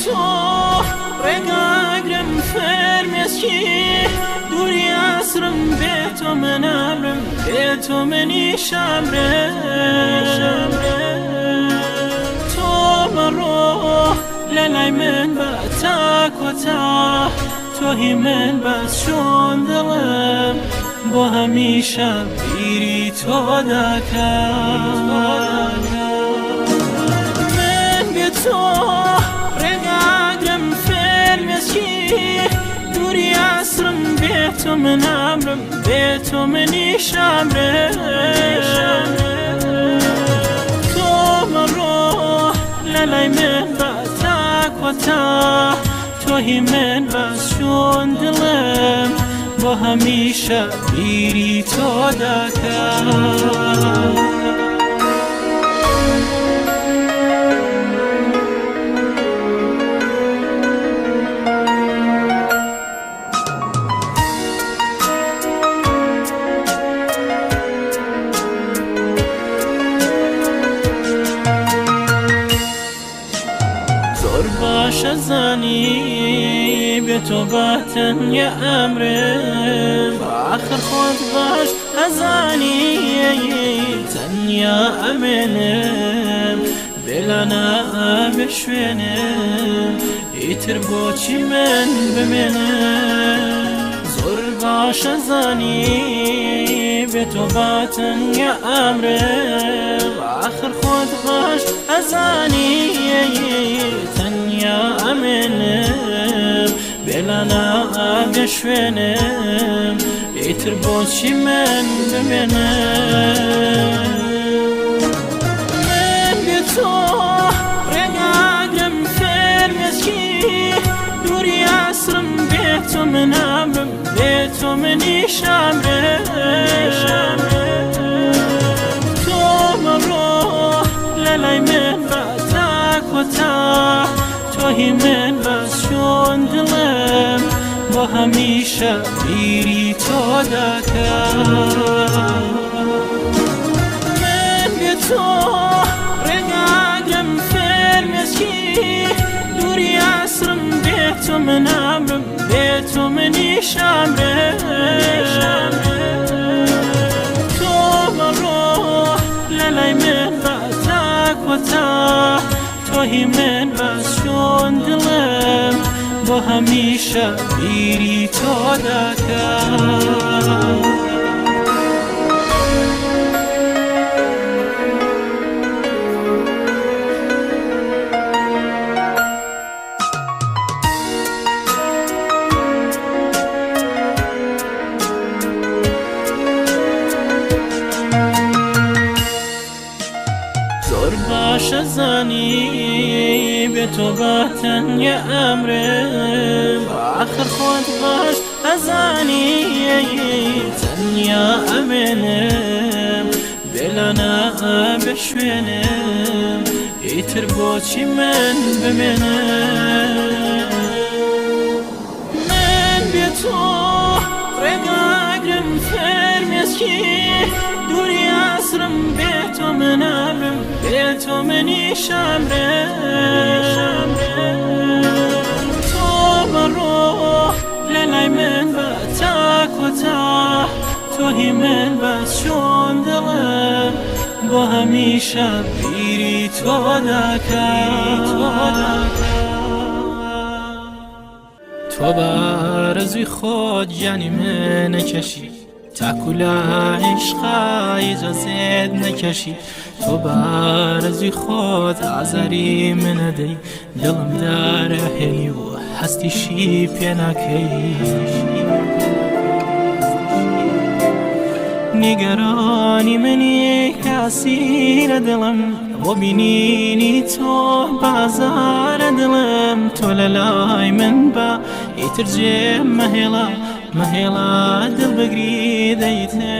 بێتۆ ڕێگاگرم فەرمێسکی دووری ئاسرم بێتۆ منامرم بێتۆ منی شامرم تۆ مەڕۆ لەلای من بە تا کۆتا تۆهی من بەس چۆن دڵم بۆ هەمیشە بیری تۆ دەکەم من بێتۆ ڕێگاگرم فەرمێسکی دووری ئاسرم بێتۆ منامرم بێتۆ منی شامرم تۆ مەڕۆ لەلای من بە تا کۆتا تۆهی من بەس چۆن دڵم بۆ هەمیشە بیری تۆ دەکەم باشە زانی بێتۆ بە تەنیا ئەمرم ئاخر خۆت باش ئەزانی تەنیا ئەمێنم بێلانە ئەبێ شوێنم ئیتر بۆچی من بمێنم زۆر باشە زانی بێتۆ بە تەنیا ئەمرم ئاخر خۆت باش ئەزانی تەنیا ئەمێنم بێلانە ئەبێ شوێنم ئیتر بۆچی من بمێنم من بێتۆ ڕێگاگرم فەرمێسکی دووری ئاسرم بێتۆ منامرم بێتۆ منی شامرم تۆ مەڕۆ لەلای من بە تا کۆتا تۆهی من بەس چۆن دڵم بۆ هەمیشە بیری تۆ دەکەم من بێتۆ ڕێگاگرم فەرمێسکی دووری ئاسرم بێتۆ منامرم بێتۆ منی شامرم تۆ مەڕۆ لەلای من بە تا کۆتا تۆهی من بەس چۆن دڵم بۆ هەمیشە بیری تۆ دەکەم باشە زانی بێتۆ بە تەنیا ئەمرم ئاخر خۆت باش ئەزانی تەنیا ئەمێنم بێلانە ئەبێ شوێنم ئیتر بۆچی من بمێنم من بێتۆ ڕێگاگرم فەرمێسکی دووری ئاسرم بێتۆ منامرم بێتۆ منی شامرم تۆ مەڕۆ لەلای من بە تا کۆتا تۆهی من بەس چۆن دڵم بۆ هەمیشە بیری تۆ دەکەم تۆ بە ئارەزوی خۆت گیانی من نەکەشی تاکو لە عیشقا ئیجازەت نەکەشی تۆ بە ئارەزوی خۆت ئازاری من نەدەی دڵم دەرەهێنی و هەستیشی پێ ناکەی نیگەرانی منی کاسیرە دڵم بۆ بینینی تۆ بازارە دڵم تۆ لەلای من بە ئیتر جێم مەهێڵە دڵ بگری دەیتێ